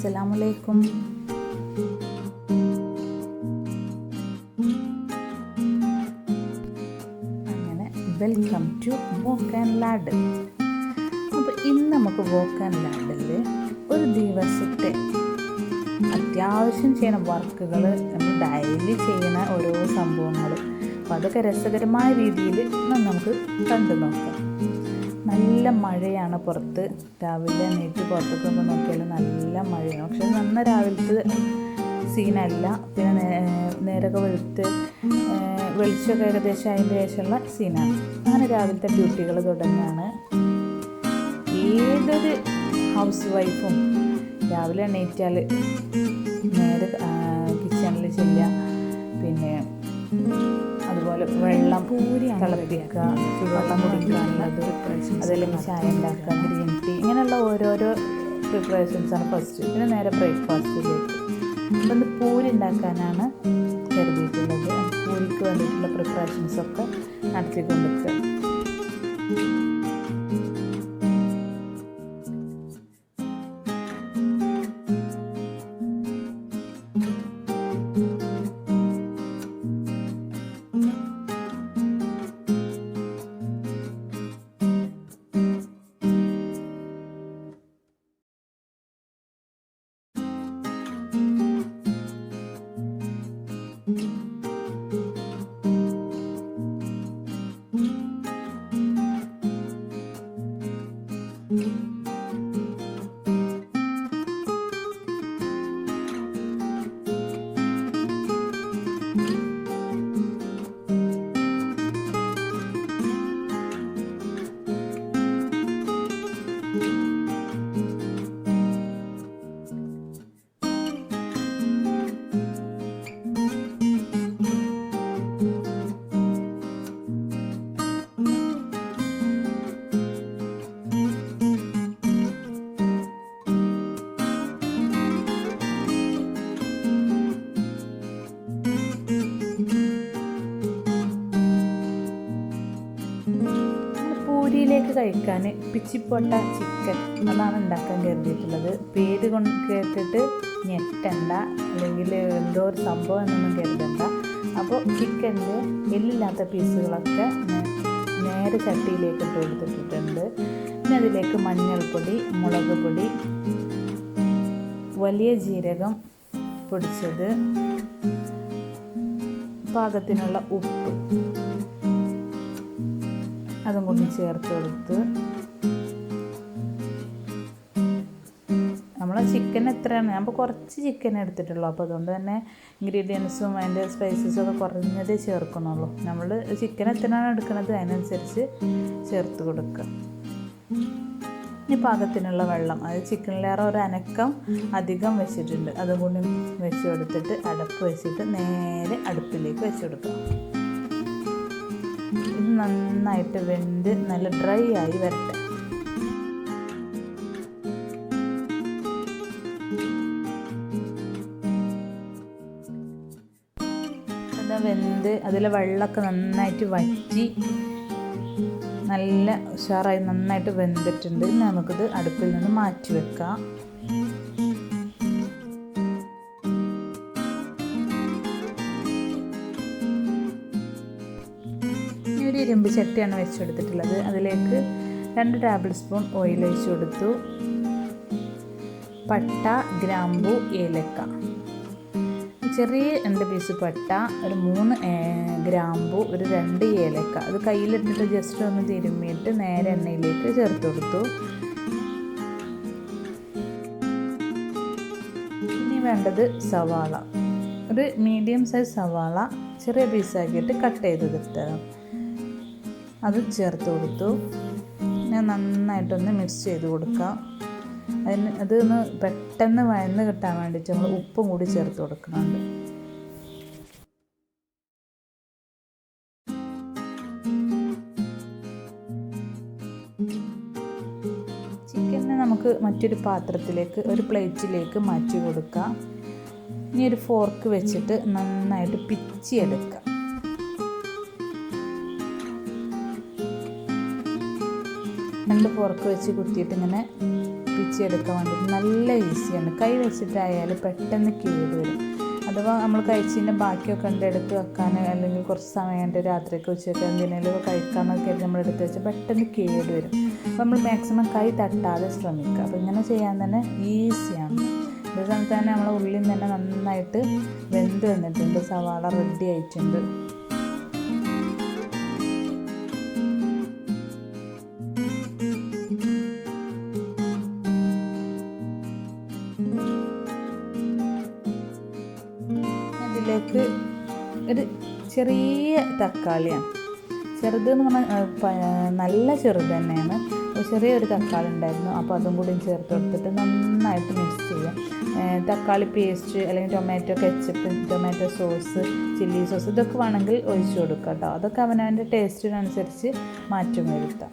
അസ്സലാമലൈക്കും. അങ്ങനെ welcome to walk and ladle. അപ്പോൾ ഇന്ന് നമുക്ക് വോക്ക് ആൻഡ് ലാഡിൽ ഒരു ദിവസത്തെ അത്യാവശ്യം ചെയ്യുന്ന വർക്കുകൾ, നമ്മൾ ഡെയിലി ചെയ്യുന്ന ഓരോ സംഭവങ്ങൾ, അപ്പോൾ അതൊക്കെ രസകരമായ രീതിയിൽ നമുക്ക് കണ്ടു നോക്കാം. നല്ല മഴയാണ് പുറത്ത്. രാവിലെ എണീറ്റ് പുറത്തൊക്കെ നോക്കിയാൽ നല്ല മഴയാണ്. പക്ഷെ നന്ന രാവിലത്തെ സീനല്ല. പിന്നെ നേരൊക്കെ വെളിച്ചമൊക്കെ ഏകദേശം അതിൻ്റെ ശേഷമുള്ള സീനാണ്. അങ്ങനെ രാവിലത്തെ ഡ്യൂട്ടികൾ തുടങ്ങുകയാണ്. ഏതൊരു ഹൗസ് വൈഫും രാവിലെ എണീറ്റാൽ നേരെ കിച്ചണിൽ ചെല്ലുക, പിന്നെ അതുപോലെ വെള്ളം തിളപ്പിക്കുക, ചൂടുവെള്ളം കുടിക്കാനുള്ളത്, അതല്ലെങ്കിൽ ചായ ഉണ്ടാക്കുക, ഗ്രീൻ ടീ, ഇങ്ങനെയുള്ള ഓരോരോ പ്രിപ്പറേഷൻസാണ് ഫസ്റ്റ്. പിന്നെ നേരെ ബ്രേക്ക്ഫാസ്റ്റിലേക്ക്. അപ്പം ഇത് പൂരി ഉണ്ടാക്കാനാണ് കരുതിയിട്ടുള്ളത്. പൂരിക്ക് വേണ്ടിയിട്ടുള്ള പ്രിപ്പറേഷൻസൊക്കെ നടത്തിക്കൊണ്ടിരിക്കുക. പൂരിയിലേക്ക് കഴിക്കാൻ പിച്ചിപ്പൊട്ട ചിക്കൻ, അതാണ് ഉണ്ടാക്കാൻ കരുതിയിട്ടുള്ളത്. പേര് കൊണ്ട് കേട്ടിട്ട് ഞെട്ടണ്ട, അല്ലെങ്കിൽ എന്തോ ഒരു സംഭവം എന്നൊന്നും കരുതണ്ട. അപ്പോൾ ചിക്കൻ്റെ എല്ലില്ലാത്ത പീസുകളൊക്കെ നേരെ ചട്ടിയിലേക്ക് ഇട്ട് കൊടുത്തിട്ടുണ്ട്. പിന്നെ അതിലേക്ക് മഞ്ഞൾപ്പൊടി, മുളക് പൊടി, വലിയ ജീരകം പൊടിച്ചത്, പാകത്തിനുള്ള ഉപ്പ്, അതും കൂടി ചേർത്ത് കൊടുത്ത് നമ്മൾ ചിക്കൻ എത്രയാണ്, ഞാൻ ഇപ്പോൾ കുറച്ച് ചിക്കൻ എടുത്തിട്ടുള്ളൂ. അപ്പോൾ അതുകൊണ്ട് തന്നെ ഇൻഗ്രീഡിയൻസും അതിൻ്റെ സ്പൈസസും ഒക്കെ കുറഞ്ഞതേ ചേർക്കണുള്ളൂ. നമ്മൾ ചിക്കൻ എത്രയാണ് എടുക്കുന്നത് അതിനനുസരിച്ച് ചേർത്ത് കൊടുക്കുക. ഇനി പാകത്തിനുള്ള വെള്ളം, അത് ചിക്കനിലേറെ ഒരു അനക്കം അധികം വെച്ചിട്ടുണ്ട്, അതും കൂടി വെച്ച് കൊടുത്തിട്ട് അടപ്പ് വെച്ചിട്ട് നേരെ അടുപ്പിലേക്ക് വെച്ച് കൊടുക്കുക. ഇത് നന്നായിട്ട് വെന്ത് നല്ല ഡ്രൈ ആയി വരട്ടെ. അത് വെന്ത് അതിലെ വെള്ളമൊക്കെ നന്നായിട്ട് വറ്റി നല്ല ഉഷാറായി നന്നായിട്ട് വെന്തിട്ടുണ്ട്. ഇനി നമുക്കിത് അടുപ്പിൽ നിന്ന് മാറ്റി വെക്കാം. ഒരു ഇരുമ്പ് ചട്ടിയാണ് വെച്ചെടുത്തിട്ടുള്ളത്. അതിലേക്ക് 2 ടേബിൾ സ്പൂൺ ഓയിൽ ഒഴിച്ച് കൊടുത്തു. പട്ട, ഗ്രാമ്പു, ഏലക്ക, ചെറിയ 2 പീസ് പട്ട, ഒരു 3 ഗ്രാമ്പു, ഒരു 2 ഏലക്ക, അത് കയ്യിലിട്ടിട്ട് ജസ്റ്റ് ഒന്ന് തിരുമ്മിയിട്ട് നേരെ എണ്ണയിലേക്ക് ചേർത്ത് കൊടുത്തു. ഇനി വേണ്ടത് സവാള, ഒരു മീഡിയം സൈസ് സവാള ചെറിയ പീസാക്കിയിട്ട് കട്ട് ചെയ്തെടുത്തതാണ്, അത് ചേർത്ത് കൊടുത്തു. ഞാൻ നന്നായിട്ടൊന്ന് മിക്സ് ചെയ്ത് കൊടുക്കാം. അതൊന്ന് പെട്ടെന്ന് വഴന്ന് കിട്ടാൻ വേണ്ടിയിട്ട് നമ്മൾ ഉപ്പും കൂടി ചേർത്ത് കൊടുക്കുന്നുണ്ട്. ചിക്കനെ നമുക്ക് മറ്റൊരു പാത്രത്തിലേക്ക്, ഒരു പ്ലേറ്റിലേക്ക് മാറ്റി കൊടുക്കാം. ഇനി ഒരു ഫോർക്ക് വെച്ചിട്ട് നന്നായിട്ട് പിച്ചിയെടുക്കാം. രണ്ട് ഫോർക്ക് വെച്ച് കുത്തിയിട്ട് ഇങ്ങനെ പിച്ചെടുക്കാൻ വേണ്ടിയിട്ട് നല്ല ഈസിയാണ്. കൈ വെച്ചിട്ടായാൽ പെട്ടെന്ന് കേടുവരും. അഥവാ നമ്മൾ കഴിച്ചതിൻ്റെ ബാക്കിയൊക്കെ ഉണ്ട് എടുത്ത് വെക്കാൻ, അല്ലെങ്കിൽ കുറച്ച് സമയം ഉണ്ട് രാത്രിയൊക്കെ ഉച്ചയ്ക്ക് എന്തിനേലും കഴിക്കാമെന്നൊക്കെ നമ്മൾ എടുത്ത് വെച്ചാൽ പെട്ടെന്ന് കേടുവരും. അപ്പോൾ നമ്മൾ മാക്സിമം കൈ തട്ടാതെ ശ്രമിക്കുക. അപ്പോൾ ഇങ്ങനെ ചെയ്യാൻ തന്നെ ഈസിയാണ്. അതേ സമയത്ത് തന്നെ നമ്മളെ ഉള്ളിൽ തന്നെ നന്നായിട്ട് വെന്ത് വന്നിട്ടുണ്ട്. സവാള റെഡി ആയിട്ടുണ്ട്. ഇതിലേക്ക് ഒരു ചെറിയ തക്കാളിയാണ്, ചെറുതെന്ന് പറഞ്ഞാൽ നല്ല ചെറുത് തന്നെയാണ്. ചെറിയൊരു തക്കാളി ഉണ്ടായിരുന്നു, അപ്പോൾ അതും കൂടി ചേർത്ത് കൊടുത്തിട്ട് നന്നായിട്ട് മിക്സ് ചെയ്യാം. തക്കാളി പേസ്റ്റ് അല്ലെങ്കിൽ tomato ketchup, tomato sauce, chilli sauce ഇതൊക്കെ വേണമെങ്കിൽ ഒഴിച്ചു കൊടുക്കാം കേട്ടോ. അതൊക്കെ അവനവൻ്റെ ടേസ്റ്റിനനുസരിച്ച് മാറ്റം വരുത്താം.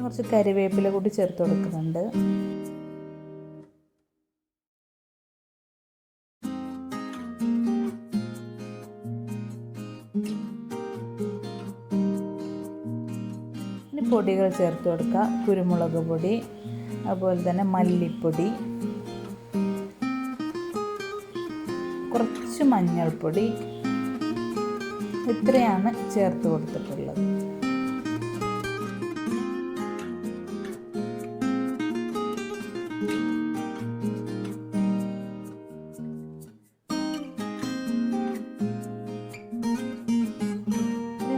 കുറച്ച് കറിവേപ്പില കൂടി ചേർത്ത് കൊടുക്കുന്നുണ്ട്. ഇനി പൊടികൾ ചേർത്ത് കൊടുക്കുക. കുരുമുളക് പൊടി, അതുപോലെ തന്നെ മല്ലിപ്പൊടി, കുറച്ച് മഞ്ഞൾപ്പൊടി, ഇത്രയാണ് ചേർത്ത് കൊടുത്തിട്ടുള്ളത്.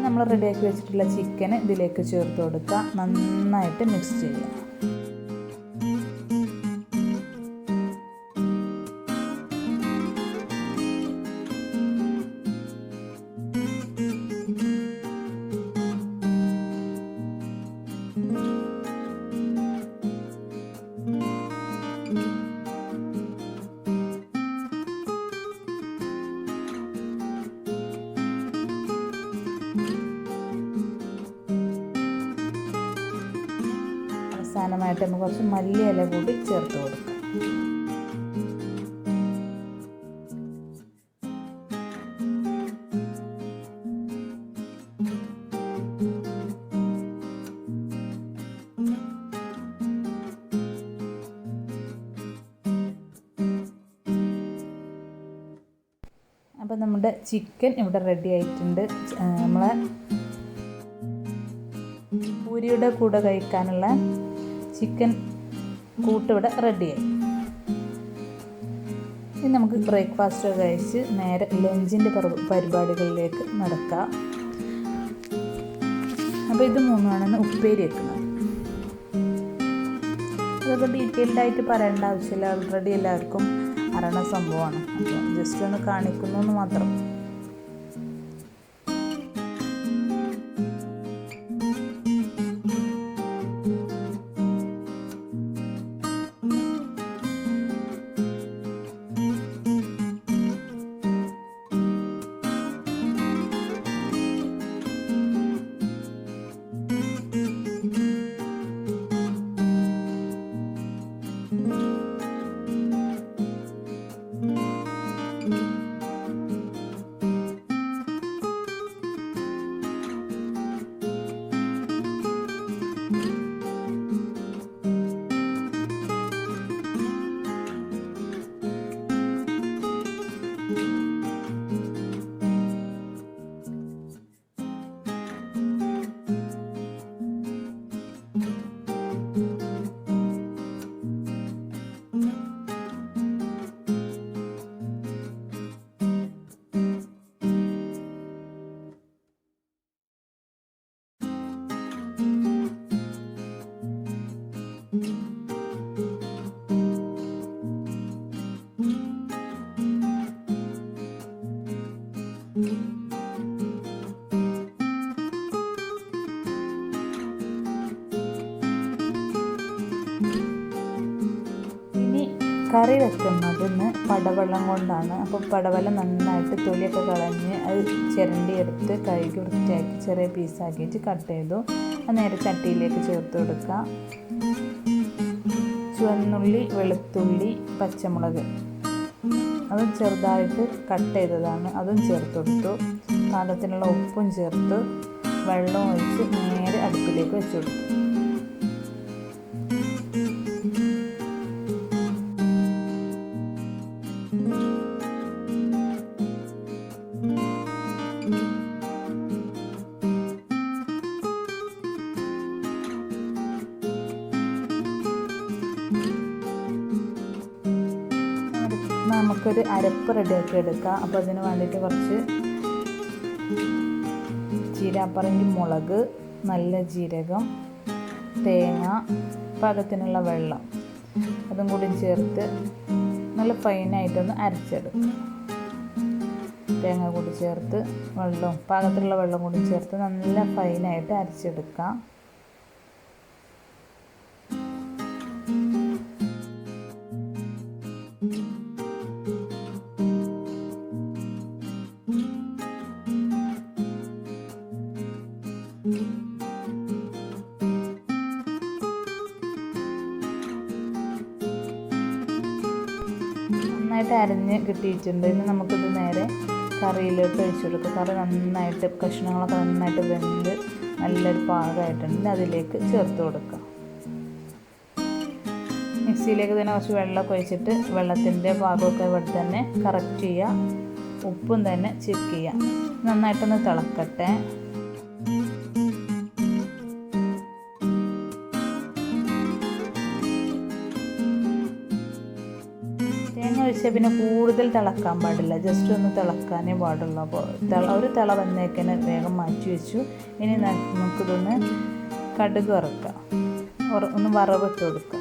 നമ്മൾ റെഡിയാക്കി വെച്ചിട്ടുള്ള ചിക്കൻ ഇതിലേക്ക് ചേർത്ത് കൊടുക്കുക. നന്നായിട്ട് മിക്സ് ചെയ്യുക. അവസാനമായിട്ട് നമുക്ക് കുറച്ച് മല്ലിയില കൂടി ചേർത്ത് കൊടുക്കാം. അപ്പോൾ നമ്മുടെ ചിക്കൻ ഇവിടെ റെഡി ആയിട്ടുണ്ട്. നമ്മളെ പൂരിയുടെ കൂടെ കഴിക്കാനുള്ള ചിക്കൻ കൂട്ട് ഇവിടെ റെഡിയായി. ഇനി നമുക്ക് ബ്രേക്ക്ഫാസ്റ്റ് കഴിച്ച് നേരെ ലഞ്ചിൻ്റെ പരിപാടികളിലേക്ക് നടക്കാം. അപ്പോൾ ഇത് മൂന്നുമാണ് ഉപ്പേരി വെക്കുന്നത്. അതൊക്കെ ഡീറ്റെയിൽഡായിട്ട് പറയേണ്ട ആവശ്യമില്ല, ഓൾറെഡി എല്ലാവർക്കും അറിയണ സംഭവമാണ്. അപ്പോൾ ജസ്റ്റ് ഒന്ന് കാണിക്കുന്നു എന്ന് മാത്രം. കറി വെക്കുന്നതിന് പടവെള്ളം കൊണ്ടാണ്. അപ്പോൾ പടവെള്ളം നന്നായിട്ട് തൊലിയൊക്കെ കളഞ്ഞ് അത് ചിരണ്ടി എടുത്ത് കഴുകി വൃത്തിയാക്കി ചെറിയ പീസാക്കിയിട്ട് കട്ട് ചെയ്തു. അത് നേരെ ചട്ടിയിലേക്ക് ചേർത്ത് കൊടുക്കുക. ചുവന്നുള്ളി, വെളുത്തുള്ളി, പച്ചമുളക് അതും ചെറുതായിട്ട് കട്ട് ചെയ്തതാണ്, അതും ചേർത്ത് കൊടുത്തു. പാകത്തിനുള്ള ഉപ്പും ചേർത്ത് വെള്ളം ഒഴിച്ച് നേരെ അടുപ്പിലേക്ക് വെച്ച് കൊടുത്തു. നമുക്കൊരു അരപ്പ് റെഡിയാക്കി എടുക്കാം. അപ്പോൾ അതിന് വേണ്ടിയിട്ട് കുറച്ച് ചീരാപ്പറങ്കി മുളക്, നല്ല ജീരകം, തേങ്ങ, പാകത്തിനുള്ള വെള്ളം അതും കൂടി ചേർത്ത് നല്ല ഫൈനായിട്ടൊന്ന് അരച്ചെടുക്കും. തേങ്ങ കൂടി ചേർത്ത് പാകത്തിലുള്ള വെള്ളം കൂടി ചേർത്ത് നല്ല ഫൈനായിട്ട് അരച്ചെടുക്കാം. നന്നായിട്ട് അരഞ്ഞ് കിട്ടിയിട്ടുണ്ട്. ഇനി നമുക്കിത് നേരെ കറിയിലോട്ട് ഒഴിച്ചു കൊടുക്കാം. കറി നന്നായിട്ട് കഷ്ണങ്ങളൊക്കെ നന്നായിട്ട് വെന്ത് നല്ലൊരു പാകമായിട്ടുണ്ട്. അതിലേക്ക് ചേർത്ത് കൊടുക്കാം. മിക്സിയിലേക്ക് തന്നെ കുറച്ച് വെള്ളമൊക്കെ ഒഴിച്ചിട്ട് വെള്ളത്തിൻ്റെ പാകമൊക്കെ ഇവിടെ തന്നെ കറക്റ്റ് ചെയ്യുക. ഉപ്പും തന്നെ ചെക്ക് ചെയ്യുക. നന്നായിട്ടൊന്ന് തിളക്കട്ടെ. തേങ്ങ ഒഴിച്ചാൽ പിന്നെ കൂടുതൽ തിളക്കാൻ പാടില്ല, ജസ്റ്റ് ഒന്ന് തിളക്കാനേ പാടുള്ളൂ. അപ്പോൾ ഒരു തിള വന്നേക്കനെ വേഗം മാറ്റി വെച്ചു. ഇനി നമുക്കിതൊന്ന് കടുക് വറുക്കാം, ഒന്ന് വറവിട്ട് കൊടുക്കാം.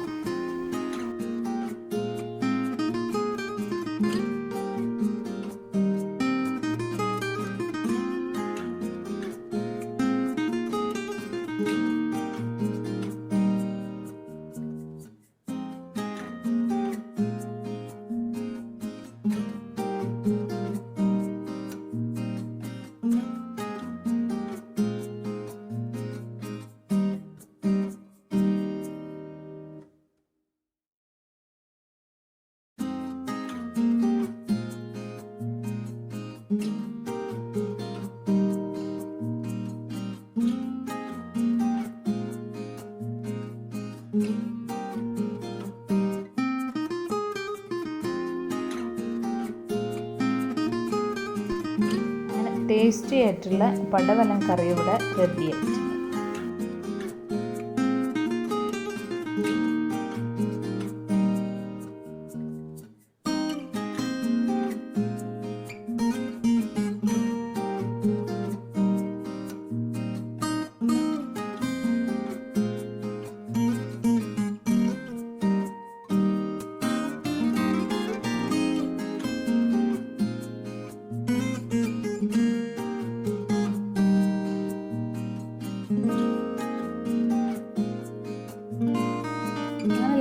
ടേസ്റ്റി ആയിട്ടുള്ള പടവലം കറി ഇവിടെ റെഡിയായി.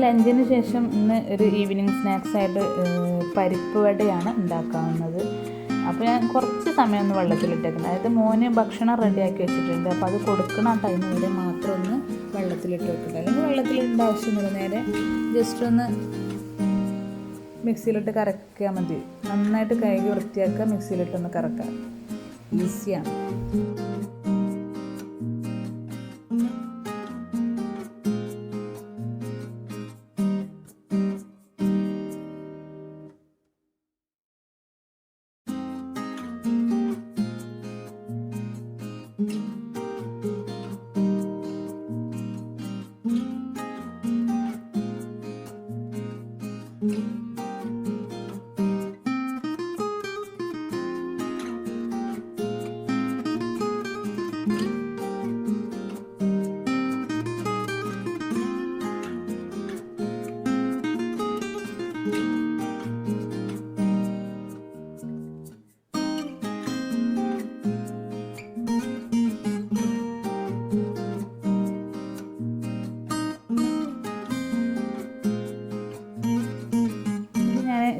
ലഞ്ചിന് ശേഷം ഇന്ന് ഒരു ഈവനിങ് സ്നാക്സ് ആയിട്ട് പരിപ്പ് വടയാണ് ഉണ്ടാക്കാവുന്നത്. അപ്പോൾ ഞാൻ കുറച്ച് സമയം ഒന്ന് വെള്ളത്തിലിട്ടേക്കുന്നത്, അതായത് മോന് ഭക്ഷണം റെഡിയാക്കി വെച്ചിട്ടുണ്ട്. അപ്പോൾ അത് കൊടുക്കുന്ന ടൈം വരെ മാത്രം ഒന്ന് വെള്ളത്തിലിട്ട് വെക്കുന്നത്, അല്ലെങ്കിൽ വെള്ളത്തിലിടേണ്ട ആവശ്യമൊന്നുമില്ല. നേരെ ജസ്റ്റ് ഒന്ന് മിക്സിയിലിട്ട് കറക്കിയാൽ മതി. നന്നായിട്ട് കഴുകി വൃത്തിയാക്കുക, മിക്സിയിലിട്ടൊന്ന് കറക്കാം, ഈസിയാണ്.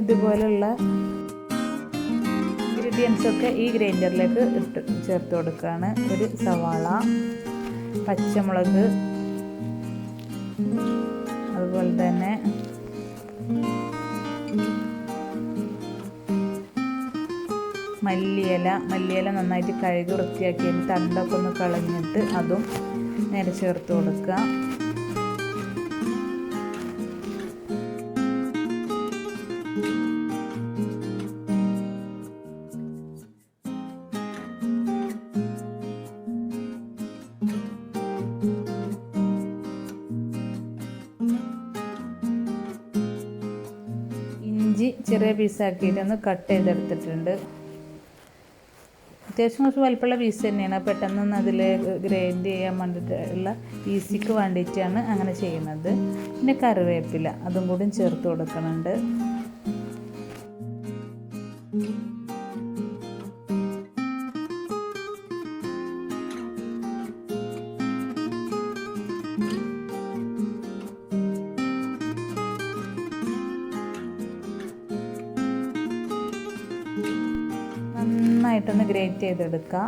ഇതുപോലുള്ള ഇൻഗ്രീഡിയൻസൊക്കെ ഈ ഗ്രൈൻഡറിലേക്ക് ചേർത്ത് കൊടുക്കുകയാണ്. ഒരു സവാള, പച്ചമുളക്, അതുപോലെ തന്നെ മല്ലിയില നന്നായിട്ട് കഴുകി വൃത്തിയാക്കിയിട്ട് തണ്ടൊക്കെ ഒന്ന് കളഞ്ഞിട്ട് അതും നേരെ ചേർത്ത് കൊടുക്കുക. ഇഞ്ചി ചെറിയ പീസാക്കിയിട്ടൊന്ന് കട്ട് ചെയ്തെടുത്തിട്ടുണ്ട്. അത്യാവശ്യം കുറച്ച് വലിപ്പമുള്ള പീസ് തന്നെയാണ്. പെട്ടെന്നൊന്ന് അതിൽ ഗ്രൈൻഡ് ചെയ്യാൻ വേണ്ടിയിട്ടുള്ള ഈസിക്ക് വേണ്ടിയിട്ടാണ് അങ്ങനെ ചെയ്യുന്നത്. പിന്നെ കറിവേപ്പില അതും കൂടി ചേർത്ത് കൊടുക്കുന്നുണ്ട്. നന്നായിട്ടൊന്ന് ഗ്രേറ്റ് ചെയ്തെടുക്കുക.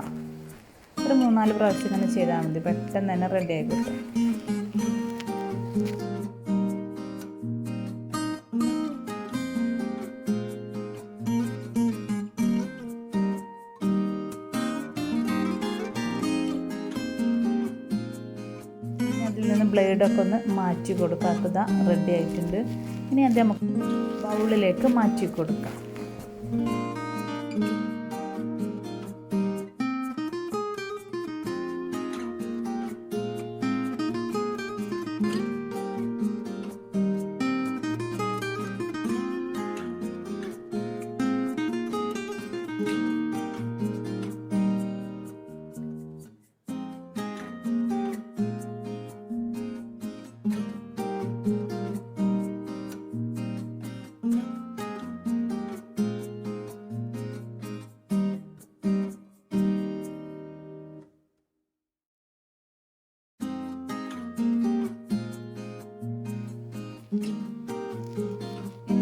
ഒരു 3-4 പ്രാവശ്യം ഇങ്ങനെ ചെയ്താൽ മതി. പെട്ടെന്ന് തന്നെ റെഡി ആയി കിട്ടും. അതിൽ നിന്ന് ബ്ലേഡൊക്കെ ഒന്ന് മാറ്റി കൊടുക്കാത്തത് റെഡി ആയിട്ടുണ്ട്. ഇനി അത് നമുക്ക് ബൗളിലേക്ക് മാറ്റി കൊടുക്കാം.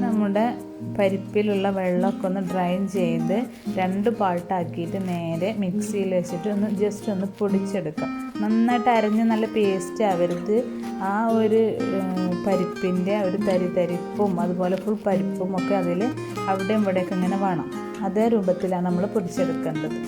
നമ്മുടെ പരിപ്പിലുള്ള വെള്ളമൊക്കെ ഒന്ന് ഡ്രൈൻ ചെയ്ത് 2 പാർട്ടാക്കിയിട്ട് നേരെ മിക്സിയിൽ വെച്ചിട്ട് ജസ്റ്റ് ഒന്ന് പൊടിച്ചെടുക്കാം. നന്നായിട്ട് അരഞ്ഞ് നല്ല പേസ്റ്റ് ആവരുത്. ആ ഒരു പരിപ്പിൻ്റെ ഒരു തരിപ്പും അതുപോലെ ഫുൾ പരിപ്പും ഒക്കെ അതിൽ അവിടെയും ഇവിടെയൊക്കെ ഇങ്ങനെ വേണം. അതേ രൂപത്തിലാണ് നമ്മൾ പൊടിച്ചെടുക്കേണ്ടത്.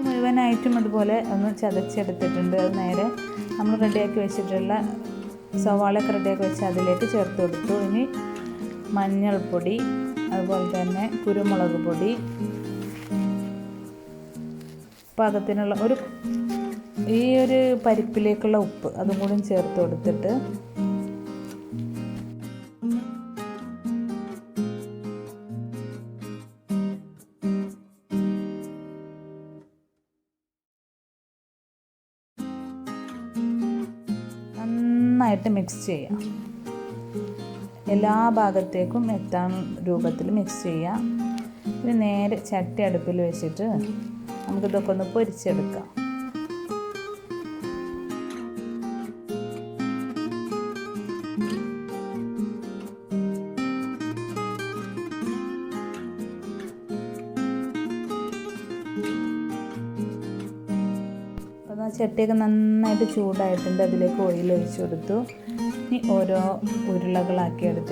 മുഴുവനായിട്ടും അതുപോലെ ഒന്ന് ചതച്ചെടുത്തിട്ടുണ്ട്. അത് നേരെ നമ്മൾ റെഡിയാക്കി വെച്ചിട്ടുള്ള സവാളയൊക്കെ റെഡിയാക്കി വെച്ച് അതിലേക്ക് ചേർത്ത് കൊടുത്തു. ഇനി മഞ്ഞൾപ്പൊടി, അതുപോലെ തന്നെ കുരുമുളക് പൊടി, പാകത്തിനുള്ള ഈ ഒരു പരിപ്പിലേക്കുള്ള ഉപ്പ് അതും കൂടി ചേർത്ത് കൊടുത്തിട്ട് നന്നായിട്ട് മിക്സ് ചെയ്യാം. എല്ലാ ഭാഗത്തേക്കും എത്താൻ രൂപത്തിൽ മിക്സ് ചെയ്യാം. പിന്നെ നേരെ ചട്ടി അടുപ്പിൽ വെച്ചിട്ട് നമുക്കിതൊക്കെ ഒന്ന് പൊരിച്ചെടുക്കാം. ചട്ടിയൊക്കെ നന്നായിട്ട് ചൂടായിട്ടുണ്ട്. അതിലേക്ക് ഓയിൽ ഒഴിച്ചു കൊടുത്തു. ഇനി ഓരോ ഉരുളകളാക്കി എടുത്ത്